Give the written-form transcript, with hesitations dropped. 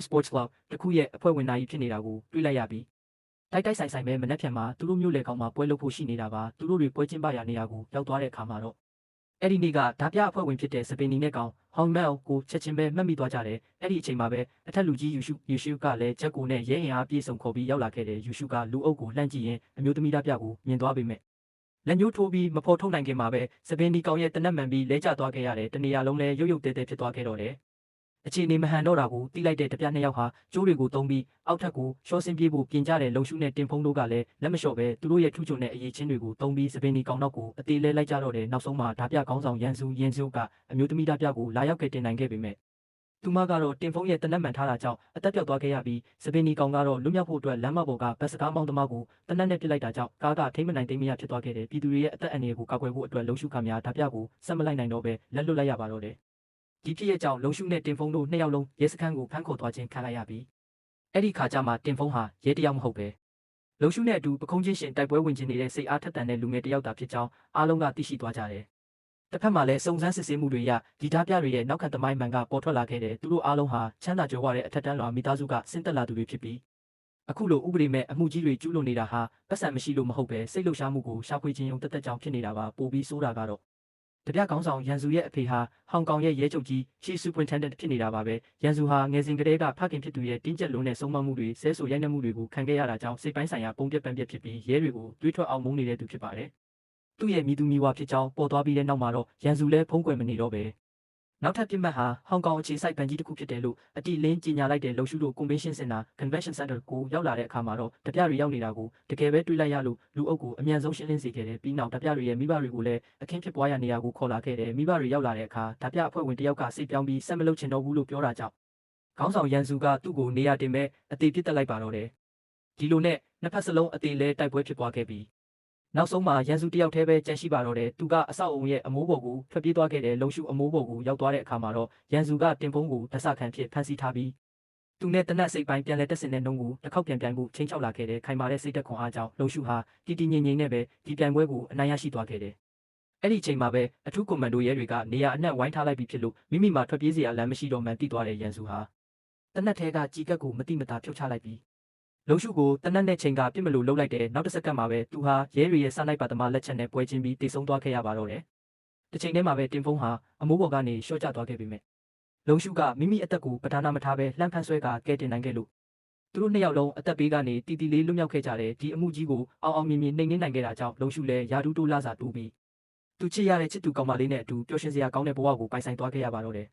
Sports Club တခုရဲ့အဖွဲ့ဝင်နိုင်ဖြစ်နေတာကိုတွေ့လိုက်ရပြီးတိုက်ဆိုင်ပဲမနှက်ဖြန်မှာသူတို့မျိုးလေကောင်မှာပွဲလုပ်ဖို့ရှိနေတာပါသူတို့တွေပွဲကျင်းပရနေရာကိုရောက်သွားတဲ့အခါမှာတော့အဲ့ဒီနေ့ကဓာပြအဖွဲ့ဝင်ဖြစ်တဲ့စပင်နီနဲ့ကောင်ဟောင်မဲလ်ကိုချက်ချင်းပဲမှတ်မိသွားကြတယ်အဲ့ဒီအချိန်မှာပဲအထက်လူကြီးယူရှုကလည်းဂျက်ကိုနဲ့ရဲအင်အားပြေဆုံးခေါ်ပြီးရောက်လာခဲ့တယ်ယူရှုကလူအုပ်ကိုလှမ်းကြည့်ရင်အမျိုးသမီးဓာပြကိုမြင်သွားပေမဲ့လက်ညှိုးထိုးပြီးမဖော်ထုတ်နိုင်ခင်မှာပဲစပင်နီကောင်ရဲ့တနက်မှန်ပြီးလဲကျသွားခဲ့ရတယ်တနေရာလုံးလဲရုပ်တဲဖြစ်သွားခဲ့တော့တယ်အခြေအနေမဟန်တော့တာကိုတီးလိုက်တဲ့တပြနှစ်ယောက်ဟာကျိုးတွေကိုသုံးပြီးအောက်ထပ်ကိုရှော့ဆင်းပြေးဖို့ပြင်ကြတဲ့လုံရှုနဲ့တင်ဖုံးတို့ကလည်းလက်မလျှော့ပဲသူတို့ရဲ့ထူးချွန်တဲ့အရေးချင်းတွေကိုသုံးပြီးစပင်နီကောင်နောက်ကိုအသေးလဲလိုက်ကြတော့တယ်နောက်ဆုံးမှာဓာပြကောင်းဆောင်ရန်စုကအမျိုးသမီးဓာပြကိုလာရောက်ကတင်နိုင်ခဲ့ပေမဲ့သူမကတော့တင်ဖုံးရဲ့တနက်မှန်ထားတာကြောင့်အသက်ပြောက်သွားခဲ့ရပြီးစပင်နီကောင်ကတော့လွတ်မြောက်ဖို့အတွက်လမ်းမပေါ်ကဘတ်စကားမောင်းသမားကိုတနက်နဲ့ပစ်လိုက်တာကြောင့်ကားကထိမ့်မနိုင်သိမ်းမရဖြစ်သွားခဲ့တယ်ပြည်သူတွေရဲ့အသက်အန္တရာယ်ကိုကာကွယ်ဖို့အတွက်လုံရှုကများဓာပြကိုဆက်မလိုက်နိုင်တော့ပဲလက်လွတ်လိုက်ရပါတော့တယ်ဒီဖြစ်ရဲ့ကြောင့်လုံရှုနဲ့တင်ဖုံးတို့နှစ်ယောက်လုံးရဲစခန်းကိုဖမ်းခေါ်သွားခြင်းခံလိုက်ရပြီးအဲ့ဒီခါကျမှတင်ဖုံးဟာရဲတယောက်မဟုတ်ပဲလုံရှုနဲ့အတူပခုံးချင်းရှင်တိုက်ပွဲဝင်ခြင်းနေတဲ့စိတ်အားထက်သန်တဲ့လူငယ်တယောက်သာဖြစ်ကြောင်းအားလုံးကသိရှိသွားကြတယ်တစ်ဖက်မှာလည်းစုံစမ်းစစ်ဆေးမှုတွေရဒီဓာပြတွေရဲ့နောက်ခံသမိုင်းမှန်ကပေါ်ထွက်လာခဲ့တယ်သူတို့အားလုံးဟာချမ်းသာကြွယ်ဝတဲ့အထက်တန်းလွှာမိသားစုကဆင်းသက်လာသူတွေဖြစ်ပြီးအခုလိုဥပဒေမဲ့အမှုကြီးတွေကျူးလွန်နေတာဟာပတ်စံမရှိလို့မဟုတ်ပဲစိတ်လှုပ်ရှားမှုကိုရှာဖွေခြင်းုံတက်ကြောင်ဖြစ်နေတာပါပိုပြီးဆိုးတာကတော့တပြကောင်းဆောင်ရန်စုရဲ့အဖေဟာဟောင်ကောင်ရဲ့ရဲချုပ်ကြီး Chief Superintendent ဖြစ်နေတာပါပဲရန်စုဟာငယ်စဉ်ကတည်းကဖခင်ဖြစ်သူရဲ့တင်းကျပ်လွန်းတဲ့ဆုံးမမှုတွေဆဲဆိုရိုက်နှက်မှုတွေကိုခံခဲ့ရတာကြောင့်စိတ်ပိုင်းဆိုင်ရာပုံပြက်ပန်းပြက်ဖြစ်ပြီးရဲတွေကိုတွေးထွက်အောင်မုန်းနေတဲ့သူဖြစ်ပါတယ်သူ့ရဲ့မိသူမိဝါဖြစ်ကြောင်းပေါ်သွားပြီးတဲ့နောက်မှာတော့ရန်စုလည်းဖုံးကွယ်မနေတော့ပဲနောက်ထပ်ပြစ်မှတ်ဟာဟောင်ကောင်အခြေစိုက်ဗန်ကြီးတစ်ခုဖြစ်တယ်လို့အတိလင်းကြေညာလိုက်တဲ့လုံရှုတို့ Convention Center ကိုရောက်လာတဲ့အခါမှာတော့တပြတွေရောက်နေတာကိုတကယ်ပဲတွေးလိုက်ရလို့လူအုပ်ကိုအမြန်ဆုံးရှင်းလင်းစေခဲ့တယ်ပြီးနောက်တပြတွေရဲ့မိဘတွေကိုလည်းအခင်းဖြစ်ပွားရနေရာကိုခေါ်လာခဲ့တယ်မိဘတွေရောက်လာတဲ့အခါတပြအဖွဲ့ဝင်တယောက်ကစိတ်ပြောင်းပြီးဆက်မလုပ်ချင်တော့ဘူးလို့ပြောတာကြောင့်ခေါင်းဆောင်ရန်စုကသူ့ကိုနေရာတင်မဲ့အသေးပြစ်တက်လိုက်ပါတော့တယ်ဒီလိုနဲ့နှစ်ဖက်စလုံးအသေးလဲတိုက်ပွဲဖြစ်ပွားခဲ့ပြီးနောက်ဆုံးမှာရန်စုတယောက်တည်းပဲကြန့်ရှိပါတော့တယ်သူကအဆောက်အုံရဲ့အမိုးပေါ်ကိုထွက်ပြေးသွားခဲ့တယ်လုံရှုအမိုးပေါ်ကိုရောက်သွားတဲ့အခါမှာတော့ရန်စုကတင်ဖုံးကိုဓဆခံဖြစ်ဖမ်းဆီးထားပြီးသူနဲ့တနက်စိတ်ပိုင်းပြန်လဲတက်ဆင်တဲ့နှုံးကိုတစ်ခေါက်ပြန်ဖို့ချင်းချောက်လာခဲ့တယ်ခိုင်မာတဲ့စိတ်သက်ခွန်အားကြောင့်လုံရှုဟာတီတီငိမ့်နဲ့ပဲဒီပြိုင်ပွဲကိုအနိုင်ရရှိသွားခဲ့တယ်အဲ့ဒီချိန်မှာပဲအထူးကွန်မန်ဒိုရဲတွေကနေရာအနှံ့ဝိုင်းထားလိုက်ပြီးဖြစ်လို့မိမိမှာထွက်ပြေးစရာလမ်းမရှိတော့မှန်တိသွားတဲ့ရန်စုဟာတနက်ထဲကကြီးကက်ကိုမတိမတာဖြုတ်ချလိုက်ပြီးလုံရှုကိုတနက်နဲ့ချိန်ကပြစ်မလို့လှုပ်လိုက်တယ်နောက်တစ်စက္ကန့်မှာပဲသူဟာရဲတွေရဲ့စနိုက်ပါသမားလက်ချက်နဲ့ပွဲချင်းပြီးတိတ်ဆုံးသွားခဲ့ရပါတော့တယ်တစ်ချိန်တည်းမှာပဲတင်ဖုံးဟာအမိုးပေါ်ကနေရှော့ကျသွားခဲ့ပေမဲ့လုံရှုကမိမိအသက်ကိုပဓာနာမထားပဲလှမ်းဖမ်းဆွဲကကဲတင်နိုင်ခဲ့လို့သူတို့နှစ်ယောက်လုံးအသက်ပေးကနေတီတီလေးလွတ်မြောက်ခဲ့ကြတယ်ဒီအမှုကြီးကိုအောင်မြင်နှိမ်နှင်းနိုင်ခဲ့တာကြောင့်လုံရှုလည်းယာဒူးတိုးလာစာတိုးပြီးသူချစ်ရတဲ့ချစ်သူကောင်မလေးနဲ့အတူပျော်ရွှင်စရာကောင်းတဲ့ဘဝကိုပိုင်ဆိုင်သွားခဲ့ရပါတော့တယ်